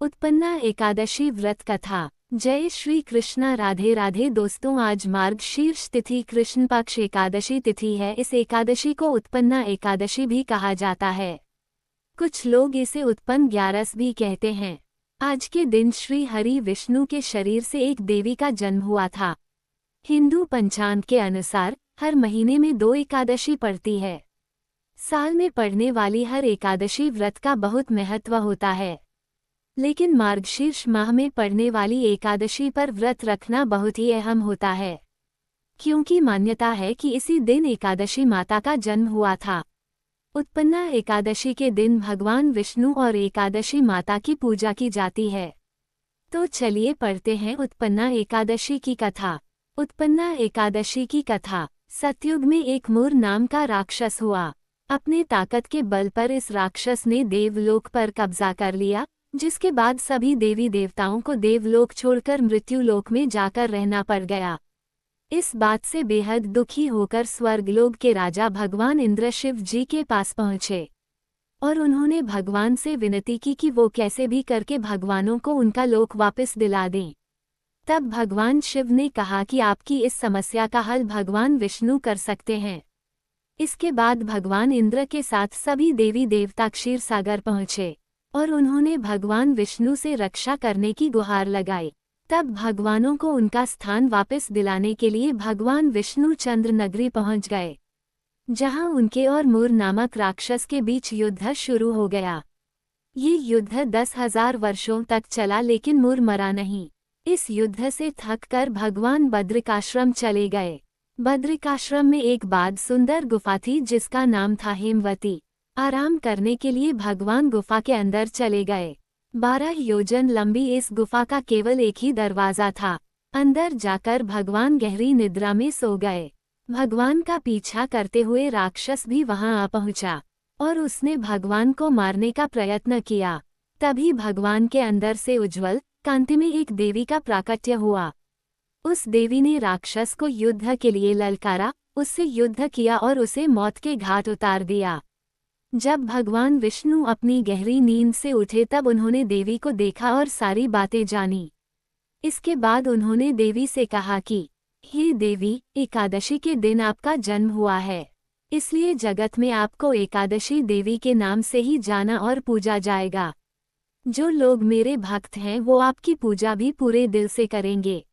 उत्पन्ना एकादशी व्रत कथा। जय श्री कृष्णा। राधे राधे दोस्तों, आज मार्गशीर्ष तिथि कृष्ण पक्ष एकादशी तिथि है। इस एकादशी को उत्पन्ना एकादशी भी कहा जाता है। कुछ लोग इसे उत्पन्न ग्यारस भी कहते हैं। आज के दिन श्री हरि विष्णु के शरीर से एक देवी का जन्म हुआ था। हिंदू पंचांग के अनुसार हर महीने में 2 एकादशी पड़ती है। साल में पड़ने वाली हर एकादशी व्रत का बहुत महत्व होता है, लेकिन मार्गशीर्ष माह में पड़ने वाली एकादशी पर व्रत रखना बहुत ही अहम होता है, क्योंकि मान्यता है कि इसी दिन एकादशी माता का जन्म हुआ था। उत्पन्ना एकादशी के दिन भगवान विष्णु और एकादशी माता की पूजा की जाती है। तो चलिए पढ़ते हैं उत्पन्ना एकादशी की कथा। उत्पन्ना एकादशी की कथा। सतयुग में एक मूर नाम का राक्षस हुआ। अपने ताकत के बल पर इस राक्षस ने देवलोक पर कब्जा कर लिया, जिसके बाद सभी देवी देवताओं को देवलोक छोड़कर मृत्युलोक में जाकर रहना पड़ गया। इस बात से बेहद दुखी होकर स्वर्गलोक के राजा भगवान इंद्र शिव जी के पास पहुँचे और उन्होंने भगवान से विनती की कि वो कैसे भी करके भगवानों को उनका लोक वापस दिला दें। तब भगवान शिव ने कहा कि आपकी इस समस्या का हल भगवान विष्णु कर सकते हैं। इसके बाद भगवान इंद्र के साथ सभी देवी देवता क्षीर सागर पहुँचे और उन्होंने भगवान विष्णु से रक्षा करने की गुहार लगाई। तब भगवानों को उनका स्थान वापस दिलाने के लिए भगवान विष्णु चंद्र नगरी पहुंच गए, जहां उनके और मूर नामक राक्षस के बीच युद्ध शुरू हो गया। ये युद्ध 10,000 वर्षों तक चला, लेकिन मूर मरा नहीं। इस युद्ध से थककर भगवान बद्रिकाश्रम चले गए। बद्रिकाश्रम में एक बाद सुंदर गुफा थी जिसका नाम था हेमवती। आराम करने के लिए भगवान गुफा के अंदर चले गए। 12 योजन लंबी इस गुफा का केवल एक ही दरवाजा था। अंदर जाकर भगवान गहरी निद्रा में सो गए। भगवान का पीछा करते हुए राक्षस भी वहां आ पहुंचा और उसने भगवान को मारने का प्रयत्न किया। तभी भगवान के अंदर से उज्ज्वल कांति में एक देवी का प्राकट्य हुआ। उस देवी ने राक्षस को युद्ध के लिए ललकारा, उससे युद्ध किया और उसे मौत के घाट उतार दिया। जब भगवान विष्णु अपनी गहरी नींद से उठे तब उन्होंने देवी को देखा और सारी बातें जानी। इसके बाद उन्होंने देवी से कहा कि हे देवी, एकादशी के दिन आपका जन्म हुआ है, इसलिए जगत में आपको एकादशी देवी के नाम से ही जाना और पूजा जाएगा। जो लोग मेरे भक्त हैं वो आपकी पूजा भी पूरे दिल से करेंगे।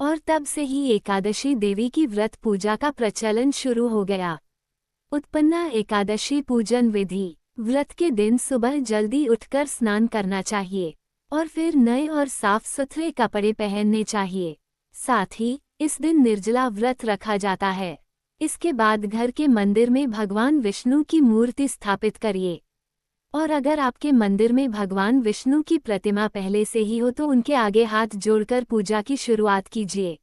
और तब से ही एकादशी देवी की व्रत पूजा का प्रचलन शुरू हो गया। उत्पन्ना एकादशी पूजन विधि। व्रत के दिन सुबह जल्दी उठकर स्नान करना चाहिए और फिर नए और साफ सुथरे कपड़े पहनने चाहिए। साथ ही इस दिन निर्जला व्रत रखा जाता है। इसके बाद घर के मंदिर में भगवान विष्णु की मूर्ति स्थापित करिए, और अगर आपके मंदिर में भगवान विष्णु की प्रतिमा पहले से ही हो तो उनके आगे हाथ जोड़कर पूजा की शुरुआत कीजिए।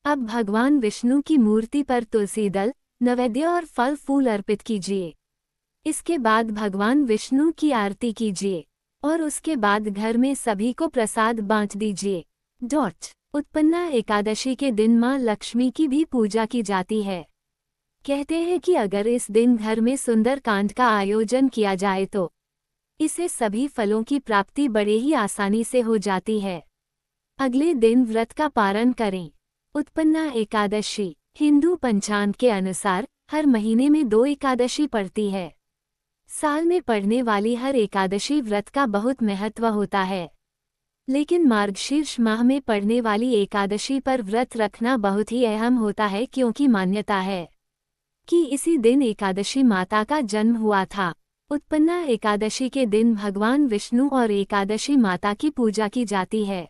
अब भगवान विष्णु की मूर्ति पर तुलसी दल, नैवेद्य और फल फूल अर्पित कीजिए। इसके बाद भगवान विष्णु की आरती कीजिए और उसके बाद घर में सभी को प्रसाद बांट दीजिए। उत्पन्ना एकादशी के दिन मां लक्ष्मी की भी पूजा की जाती है। कहते हैं कि अगर इस दिन घर में सुंदर कांड का आयोजन किया जाए तो इसे सभी फलों की प्राप्ति बड़े ही आसानी से हो जाती है। अगले दिन व्रत का पारण करें। उत्पन्ना एकादशी। हिंदू पंचांग के अनुसार हर महीने में 2 एकादशी पड़ती है। साल में पड़ने वाली हर एकादशी व्रत का बहुत महत्व होता है, लेकिन मार्गशीर्ष माह में पड़ने वाली एकादशी पर व्रत रखना बहुत ही अहम होता है, क्योंकि मान्यता है कि इसी दिन एकादशी माता का जन्म हुआ था। उत्पन्ना एकादशी के दिन भगवान विष्णु और एकादशी माता की पूजा की जाती है।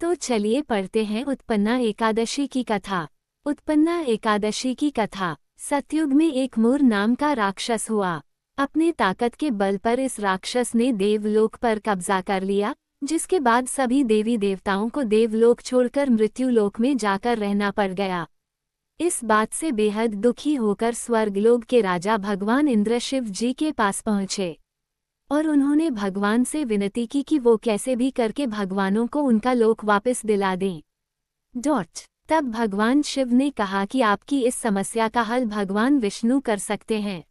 तो चलिए पढ़ते हैं उत्पन्ना एकादशी की कथा। उत्पन्ना एकादशी की कथा। सतयुग में एक मूर नाम का राक्षस हुआ। अपने ताकत के बल पर इस राक्षस ने देवलोक पर कब्जा कर लिया, जिसके बाद सभी देवी देवताओं को देवलोक छोड़कर मृत्युलोक में जाकर रहना पड़ गया। इस बात से बेहद दुखी होकर स्वर्गलोक के राजा भगवान इंद्र शिव जी के पास पहुँचे और उन्होंने भगवान से विनती की कि वो कैसे भी करके भगवानों को उनका लोक वापस दिला दें। तब भगवान शिव ने कहा कि आपकी इस समस्या का हल भगवान विष्णु कर सकते हैं।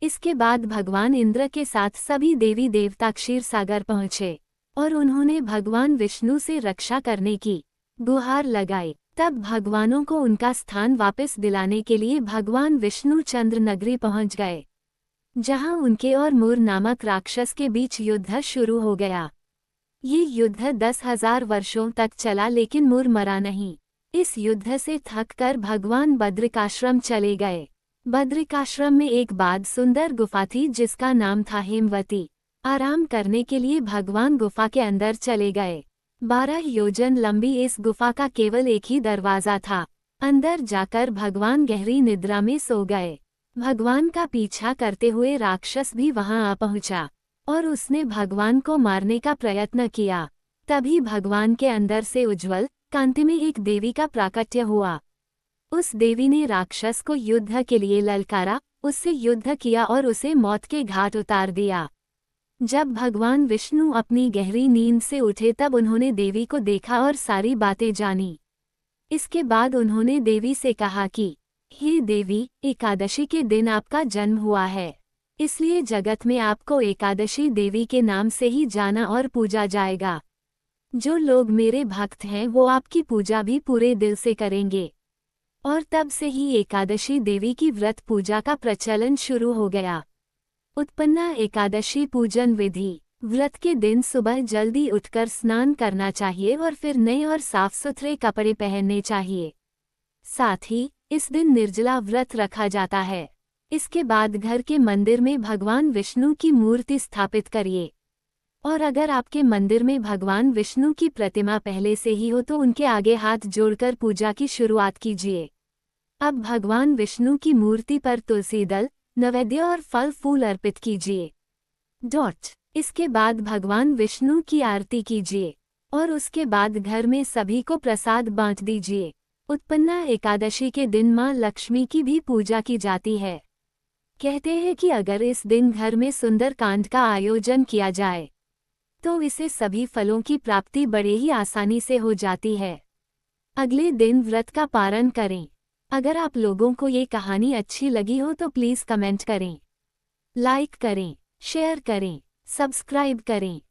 इसके बाद भगवान इंद्र के साथ सभी देवी देवता क्षीर सागर पहुँचे और उन्होंने भगवान विष्णु से रक्षा करने की गुहार लगाई। तब भगवानों को उनका स्थान वापस दिलाने के लिए भगवान विष्णु चंद्र नगरी पहुँच गए, जहां उनके और मूर नामक राक्षस के बीच युद्ध शुरू हो गया। ये युद्ध 10,000 वर्षों तक चला, लेकिन मूर मरा नहीं। इस युद्ध से थककर भगवान बद्रिकाश्रम चले गए। बद्रिकाश्रम में एक बाद सुंदर गुफा थी जिसका नाम था हेमवती। आराम करने के लिए भगवान गुफा के अंदर चले गए। 12 योजन लंबी इस गुफा का केवल एक ही दरवाजा था। अंदर जाकर भगवान गहरी निद्रा में सो गए। भगवान का पीछा करते हुए राक्षस भी वहां आ पहुंचा और उसने भगवान को मारने का प्रयत्न किया। तभी भगवान के अंदर से उज्जवल कांति में एक देवी का प्राकट्य हुआ। उस देवी ने राक्षस को युद्ध के लिए ललकारा, उससे युद्ध किया और उसे मौत के घाट उतार दिया। जब भगवान विष्णु अपनी गहरी नींद से उठे तब उन्होंने देवी को देखा और सारी बातें जानी। इसके बाद उन्होंने देवी से कहा कि हे देवी, एकादशी के दिन आपका जन्म हुआ है, इसलिए जगत में आपको एकादशी देवी के नाम से ही जाना और पूजा जाएगा। जो लोग मेरे भक्त हैं वो आपकी पूजा भी पूरे दिल से करेंगे। और तब से ही एकादशी देवी की व्रत पूजा का प्रचलन शुरू हो गया। उत्पन्ना एकादशी पूजन विधि। व्रत के दिन सुबह जल्दी उठकर स्नान करना चाहिए और फिर नए और साफ सुथरे कपड़े पहनने चाहिए। साथ ही इस दिन निर्जला व्रत रखा जाता है। इसके बाद घर के मंदिर में भगवान विष्णु की मूर्ति स्थापित करिए। और अगर आपके मंदिर में भगवान विष्णु की प्रतिमा पहले से ही हो तो उनके आगे हाथ जोड़कर पूजा की शुरुआत कीजिए। अब भगवान विष्णु की मूर्ति पर तुलसी दल, नैवेद्य और फल फूल अर्पित कीजिए। इसके बाद भगवान विष्णु की आरती कीजिए और उसके बाद घर में सभी को प्रसाद बांट दीजिए। उत्पन्ना एकादशी के दिन मां लक्ष्मी की भी पूजा की जाती है। कहते हैं कि अगर इस दिन घर में सुंदर कांड का आयोजन किया जाए तो इसे सभी फलों की प्राप्ति बड़े ही आसानी से हो जाती है। अगले दिन व्रत का पारण करें। अगर आप लोगों को ये कहानी अच्छी लगी हो तो प्लीज़ कमेंट करें, लाइक करें, शेयर करें, सब्सक्राइब करें।